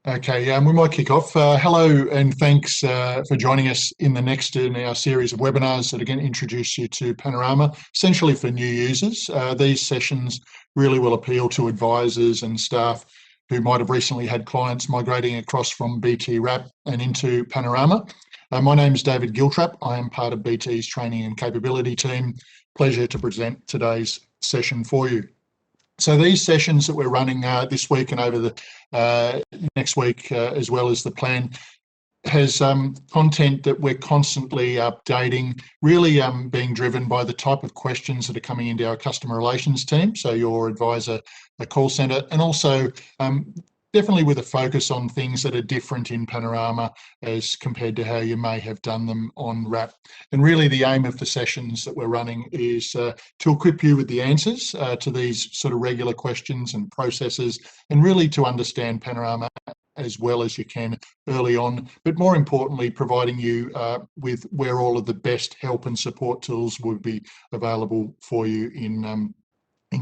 Okay, we might kick off. Hello and thanks for joining us in the next in our series of webinars that are going to introduce you to Panorama, essentially for new users. These sessions really will appeal to advisors and staff who might have recently had clients migrating across from BT Wrap and into Panorama. My name is David Giltrap. I am part of BT's training and capability team. Pleasure to present today's session for you. So these sessions that we're running this week and over the next week, as well as the plan, has content that we're constantly updating, really being driven by the type of questions that are coming into our customer relations team, so your advisor, a call centre, and also definitely with a focus on things that are different in Panorama as compared to how you may have done them on Wrap. And really the aim of the sessions that we're running is to equip you with the answers to these sort of regular questions and processes, and really to understand Panorama as well as you can early on, but more importantly, providing you with where all of the best help and support tools would be available for you in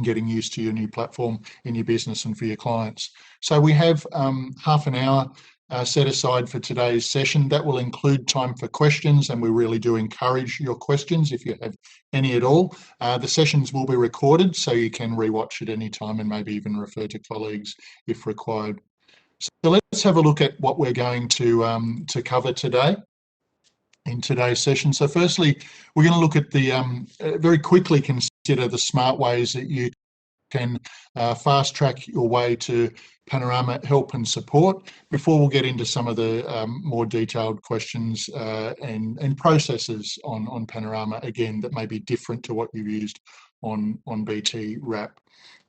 getting used to your new platform in your business and for your clients. So we have half an hour set aside for today's session. That will include time for questions, and we really do encourage your questions if you have any at all. The sessions will be recorded, so you can rewatch at any time and maybe even refer to colleagues if required. So let's have a look at what we're going to cover today in today's session. So firstly, we're going to look at the very quickly consider the smart ways that you can fast track your way to Panorama help and support before we'll get into some of the more detailed questions and processes on Panorama, again, that may be different to what you've used on BT Wrap.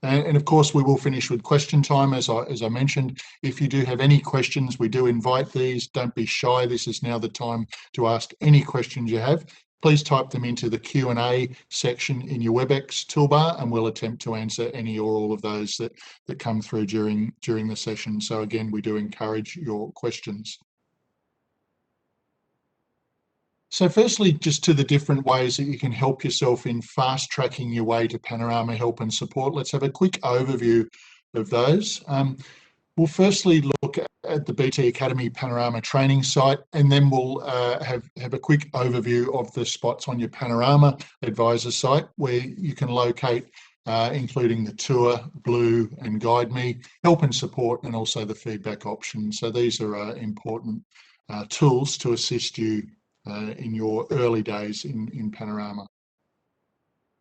And of course, we will finish with question time, as I mentioned. If you do have any questions, we do invite these. Don't be shy. This is now the time to ask any questions you have. Please type them into the Q&A section in your WebEx toolbar, and we'll attempt to answer any or all of those that come through during the session. So again, we do encourage your questions. So firstly, just to the different ways that you can help yourself in fast tracking your way to Panorama help and support. Let's have a quick overview of those. We'll firstly look at the BT Academy Panorama training site, and then we'll have a quick overview of the spots on your Panorama advisor site where you can locate, including the tour, Blue and Guide Me, help and support, and also the feedback option. So these are important tools to assist you in your early days in Panorama.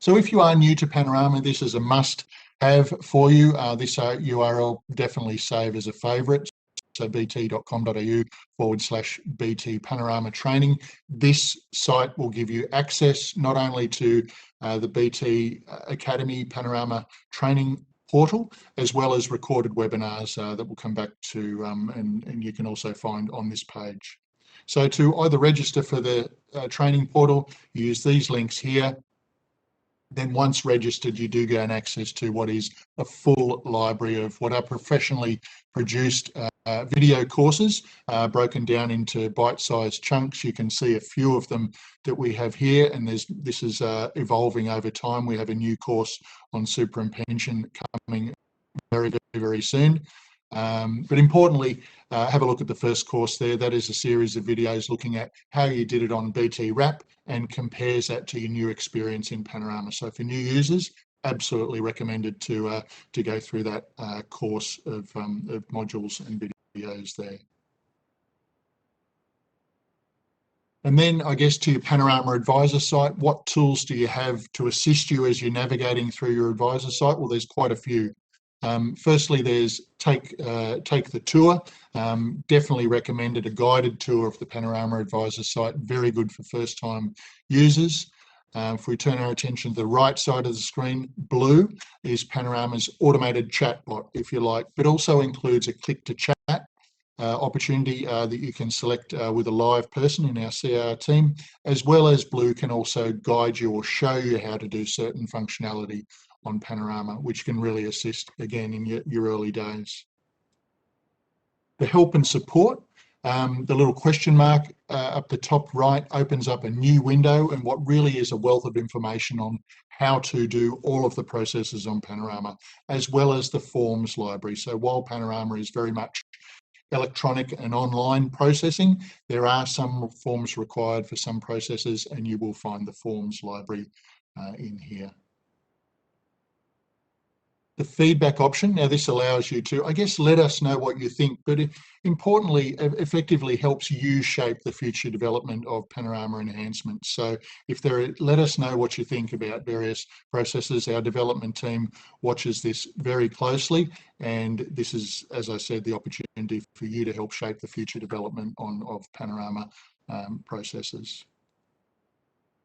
So if you are new to Panorama, this is a must-have for you. This URL definitely save as a favourite. So bt.com.au/BT Panorama Training. This site will give you access not only to the BT Academy Panorama Training portal, as well as recorded webinars that we'll come back to, and you can also find on this page. So to either register for the training portal, use these links here. Then once registered, you do gain access to what is a full library of what are professionally produced video courses broken down into bite-sized chunks. You can see a few of them that we have here, and this is evolving over time. We have a new course on super and pension coming very, very soon. But importantly, have a look at the first course there. That is a series of videos looking at how you did it on BT Wrap and compares that to your new experience in Panorama. So for new users, absolutely recommended to go through that course of modules and videos there. And then I guess to your Panorama advisor site, what tools do you have to assist you as you're navigating through your advisor site? Well, there's quite a few. Firstly, there's take the tour. Definitely recommended a guided tour of the Panorama advisor site. Very good for first-time users. If we turn our attention to the right side of the screen, Blue is Panorama's automated chatbot, if you like, but also includes a click-to-chat opportunity that you can select with a live person in our CR team, as well as Blue can also guide you or show you how to do certain functionality on Panorama, which can really assist, again, in your early days. The help and support, the little question mark up the top right opens up a new window and what really is a wealth of information on how to do all of the processes on Panorama, as well as the forms library. So while Panorama is very much electronic and online processing. There are some forms required for some processes, and you will find the forms library in here. The feedback option, now this allows you to, I guess, let us know what you think, but importantly, effectively helps you shape the future development of Panorama enhancements. So let us know what you think about various processes. Our development team watches this very closely, and this is, as I said, the opportunity for you to help shape the future development of Panorama processes.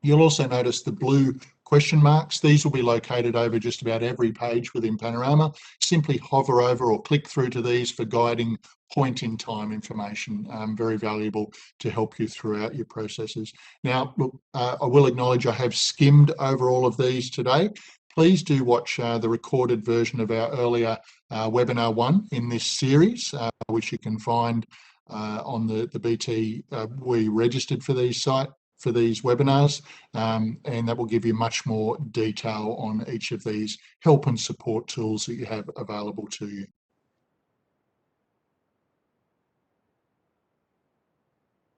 You'll also notice the blue question marks. These will be located over just about every page within Panorama. Simply hover over or click through to these for guiding point-in-time information. Very valuable to help you throughout your processes. Now, look, I will acknowledge I have skimmed over all of these today. Please do watch the recorded version of our earlier webinar 1 in this series, which you can find on the BT. We registered for these webinars, and that will give you much more detail on each of these help and support tools that you have available to you.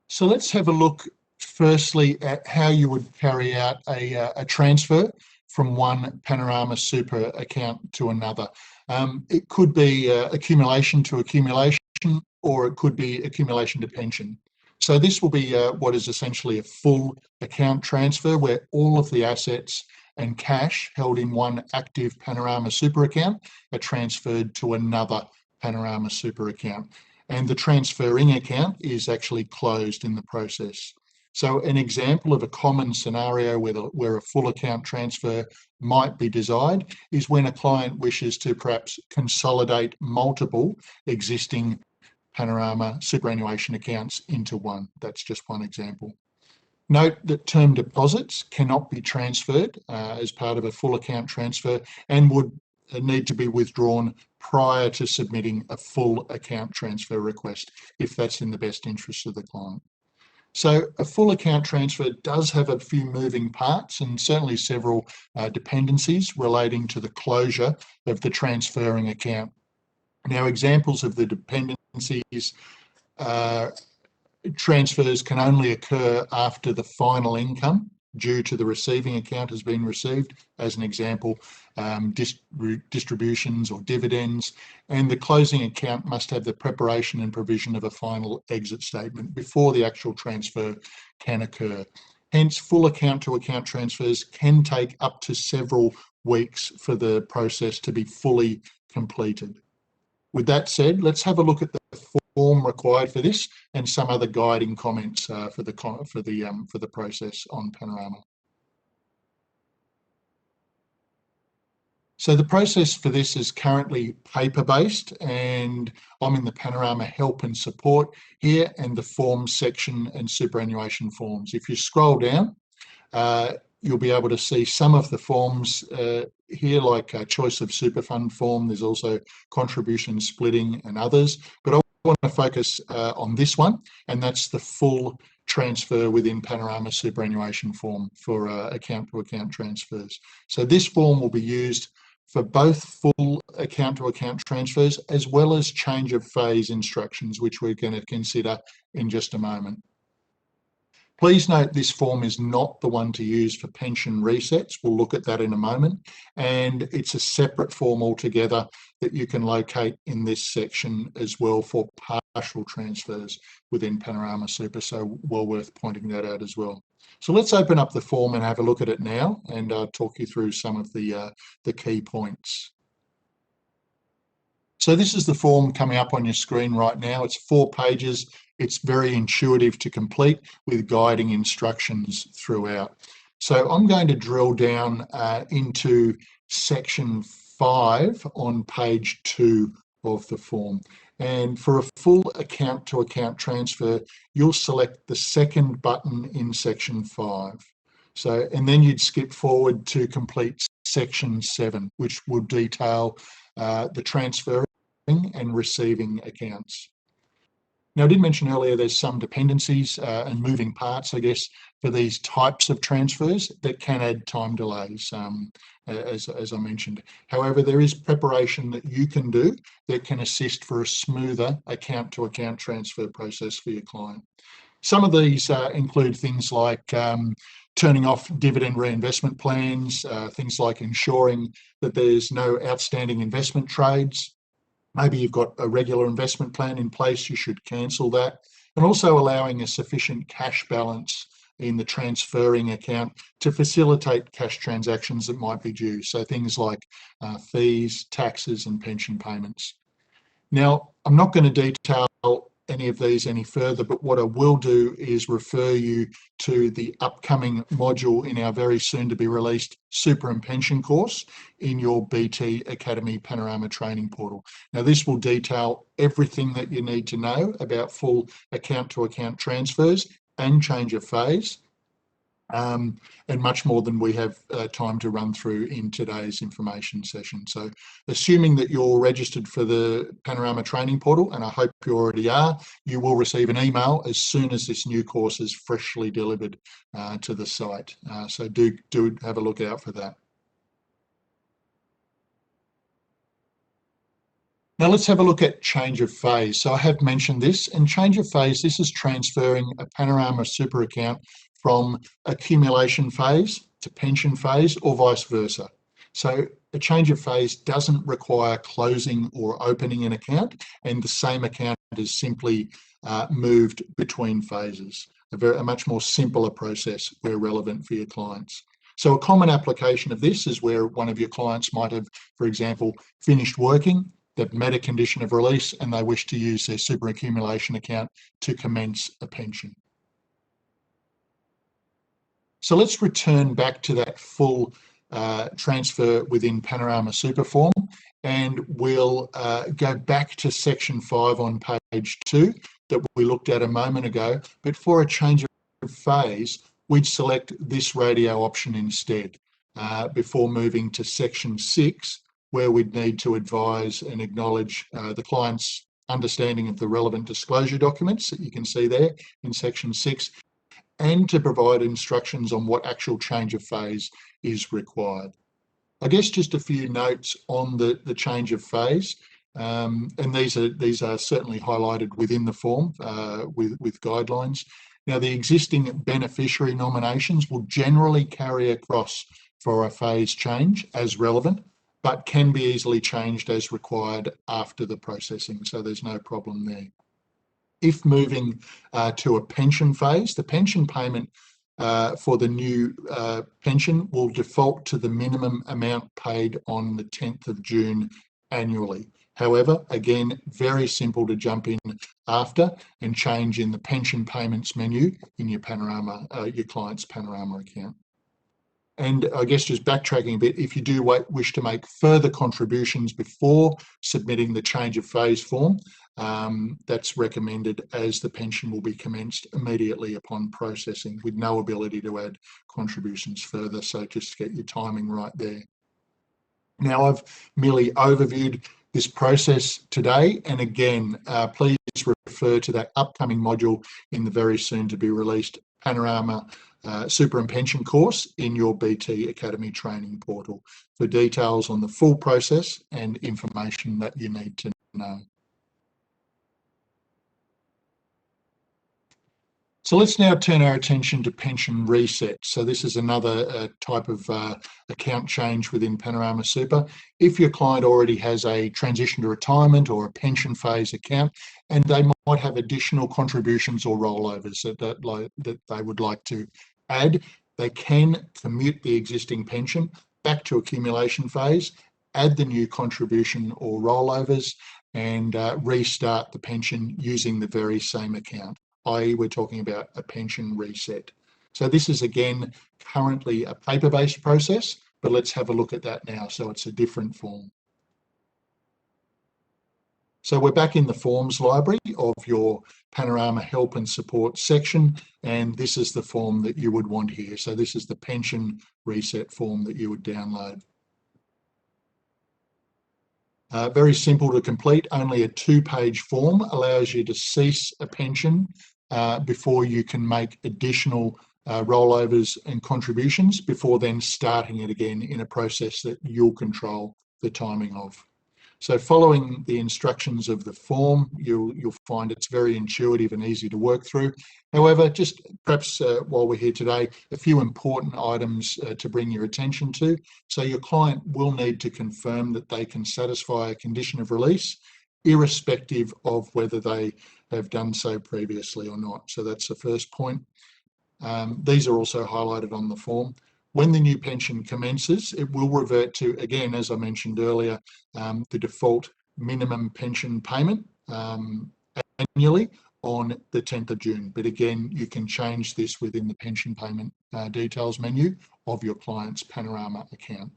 So let's have a look firstly at how you would carry out a transfer from one Panorama Super account to another. It could be accumulation to accumulation, or it could be accumulation to pension. So this will be what is essentially a full account transfer, where all of the assets and cash held in one active Panorama Super account are transferred to another Panorama Super account. And the transferring account is actually closed in the process. So an example of a common scenario where a full account transfer might be desired is when a client wishes to perhaps consolidate multiple existing Panorama superannuation accounts into one. That's just one example. Note that term deposits cannot be transferred as part of a full account transfer and would need to be withdrawn prior to submitting a full account transfer request, if that's in the best interest of the client. So a full account transfer does have a few moving parts and certainly several dependencies relating to the closure of the transferring account. Now, examples of the dependencies: transfers can only occur after the final income due to the receiving account has been received, as an example, distributions or dividends, and the closing account must have the preparation and provision of a final exit statement before the actual transfer can occur. Hence, full account-to-account transfers can take up to several weeks for the process to be fully completed. With that said, let's have a look at the form required for this and some other guiding comments for the process on Panorama. So the process for this is currently paper-based, and I'm in the Panorama Help and Support here and the Forms section and superannuation forms. If you scroll down, you'll be able to see some of the forms here, like choice of super fund form. There's also contribution splitting and others, but I want to focus on this one, and that's the full transfer within Panorama superannuation form for account-to-account transfers. So this form will be used for both full account-to-account transfers as well as change of phase instructions, which we're going to consider in just a moment. Please note this form is not the one to use for pension resets. We'll look at that in a moment. And it's a separate form altogether that you can locate in this section as well for partial transfers within Panorama Super. So well worth pointing that out as well. So let's open up the form and have a look at it now and talk you through some of the key points. So this is the form coming up on your screen right now. It's 4 pages. It's very intuitive to complete with guiding instructions throughout. So I'm going to drill down into section 5 on page 2 of the form. And for a full account-to-account transfer, you'll select the second button in section 5. So, and then you'd skip forward to complete section 7, which will detail the transferring and receiving accounts. Now, I did mention earlier there's some dependencies and moving parts, I guess, for these types of transfers that can add time delays, as I mentioned. However, there is preparation that you can do that can assist for a smoother account-to-account transfer process for your client. Some of these include things like turning off dividend reinvestment plans, things like ensuring that there's no outstanding investment trades. Maybe you've got a regular investment plan in place, you should cancel that. And also allowing a sufficient cash balance in the transferring account to facilitate cash transactions that might be due. So things like fees, taxes, and pension payments. Now, I'm not going to detail any of these any further, but what I will do is refer you to the upcoming module in our very soon to be released Super and Pension course in your BT Academy Panorama training portal. Now, this will detail everything that you need to know about full account-to-account transfers and change of phase, and much more than we have time to run through in today's information session. So assuming that you're registered for the Panorama training portal, and I hope you already are, you will receive an email as soon as this new course is freshly delivered to the site. So do have a look out for that. Now let's have a look at change of phase. So I have mentioned this, and change of phase, this is transferring a Panorama super account from accumulation phase to pension phase or vice versa. So a change of phase doesn't require closing or opening an account, and the same account is simply moved between phases. A much more simpler process where relevant for your clients. So a common application of this is where one of your clients might have, for example, finished working, they've met a condition of release, and they wish to use their super accumulation account to commence a pension. So let's return back to that full transfer within Panorama Super form, and we'll go back to section 5 on page 2 that we looked at a moment ago. But for a change of phase, we'd select this radio option instead before moving to section 6, where we'd need to advise and acknowledge the client's understanding of the relevant disclosure documents that you can see there in section 6, and to provide instructions on what actual change of phase is required. I guess just a few notes on the change of phase, and these are certainly highlighted within the form with guidelines. Now, the existing beneficiary nominations will generally carry across for a phase change as relevant, but can be easily changed as required after the processing, so there's no problem there. If moving to a pension phase, the pension payment for the new pension will default to the minimum amount paid on the 10th of June annually. However, again, very simple to jump in after and change in the pension payments menu in your Panorama, your client's Panorama account. And I guess just backtracking a bit, if you do wish to make further contributions before submitting the change of phase form, that's recommended, as the pension will be commenced immediately upon processing with no ability to add contributions further. So just get your timing right there. Now, I've merely overviewed this process today, and again, please refer to that upcoming module in the very soon to be released Panorama Super and Pension course in your BT Academy training portal for details on the full process and information that you need to know. So let's now turn our attention to pension reset. So this is another type of account change within Panorama Super. If your client already has a transition to retirement or a pension phase account, and they might have additional contributions or rollovers that they would like to add, they can commute the existing pension back to accumulation phase, add the new contribution or rollovers, and restart the pension using the very same account, i.e. we're talking about a pension reset. So this is, again, currently a paper-based process, but let's have a look at that now. So it's a different form. So we're back in the forms library of your Panorama Help and Support section, and this is the form that you would want here. So this is the pension reset form that you would download. Very simple to complete, only a 2-page form allows you to cease a pension before you can make additional rollovers and contributions before then starting it again in a process that you'll control the timing of. So following the instructions of the form, you'll find it's very intuitive and easy to work through. However, just perhaps while we're here today, a few important items to bring your attention to. So your client will need to confirm that they can satisfy a condition of release, irrespective of whether they have done so previously or not. So that's the first point. These are also highlighted on the form. When the new pension commences, it will revert to, again, as I mentioned earlier, the default minimum pension payment annually on the 10th of June. But again, you can change this within the pension payment details menu of your client's Panorama account.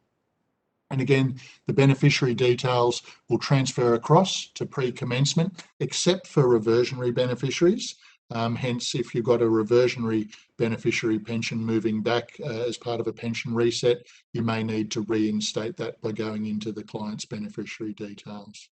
And again, the beneficiary details will transfer across to pre-commencement, except for reversionary beneficiaries. Hence, if you've got a reversionary beneficiary pension moving back as part of a pension reset, you may need to reinstate that by going into the client's beneficiary details.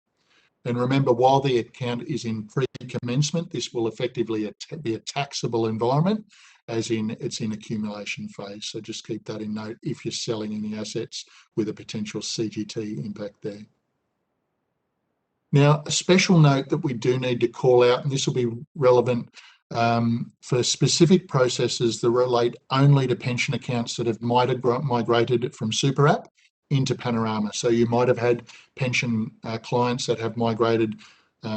And remember, while the account is in pre-commencement, this will effectively be a taxable environment, as in it's in accumulation phase. So just keep that in note if you're selling any assets with a potential CGT impact there. Now, a special note that we do need to call out, and this will be relevant for specific processes that relate only to pension accounts that have migrated from Super App into Panorama. So you might have had pension clients that have migrated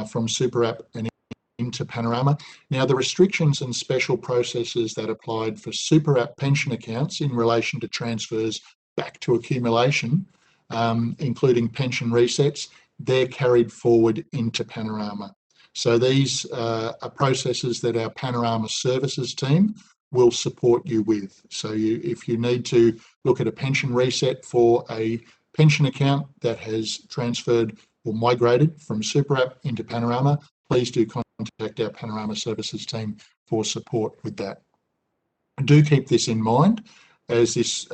from Super App and into Panorama. Now, the restrictions and special processes that applied for Super App pension accounts in relation to transfers back to accumulation, including pension resets, they're carried forward into Panorama. So these are processes that our Panorama services team will support you with. So if you need to look at a pension reset for a pension account that has transferred or migrated from Super App into Panorama, please do contact our Panorama services team for support with that. Do keep this in mind as this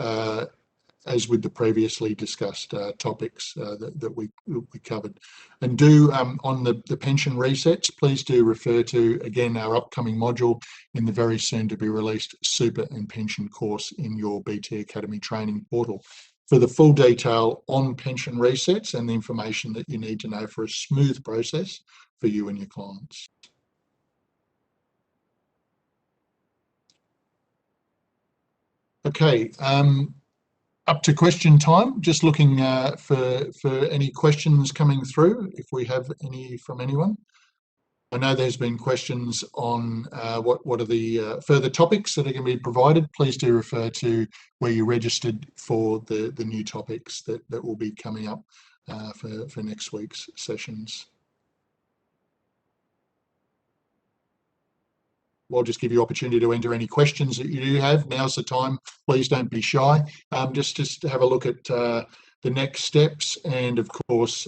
as with the previously discussed topics that we covered. And do, on the pension resets, please do refer to, again, our upcoming module in the very soon to be released Super and Pension course in your BT Academy training portal for the full detail on pension resets and the information that you need to know for a smooth process for you and your clients. Okay. Up to question time. Just looking for any questions coming through, if we have any from anyone. I know there's been questions on what are the further topics that are going to be provided. Please do refer to where you registered for the new topics that will be coming up for next week's sessions. I'll just give you opportunity to enter any questions that you do have. Now's the time. Please don't be shy. Just have a look at the next steps, and of course,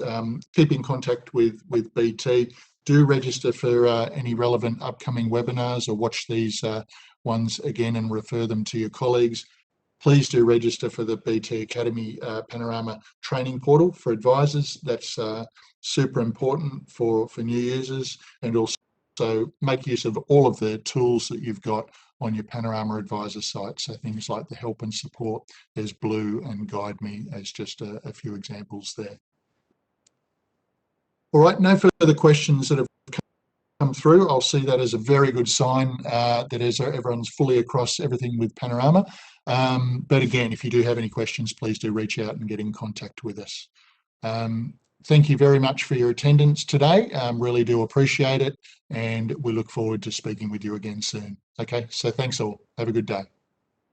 keep in contact with BT. Do register for any relevant upcoming webinars, or watch these ones again and refer them to your colleagues. Please do register for the BT Academy Panorama training portal for advisors. That's super important for new users, and also make use of all of the tools that you've got on your Panorama Advisor site. So things like the help and support, there's Blue and Guide Me as just a few examples there. All right, no further questions that have come through. I'll see that as a very good sign that everyone's fully across everything with Panorama. But again, if you do have any questions, please do reach out and get in contact with us. Thank you very much for your attendance today. Really do appreciate it, and we look forward to speaking with you again soon. Okay, so thanks all. Have a good day.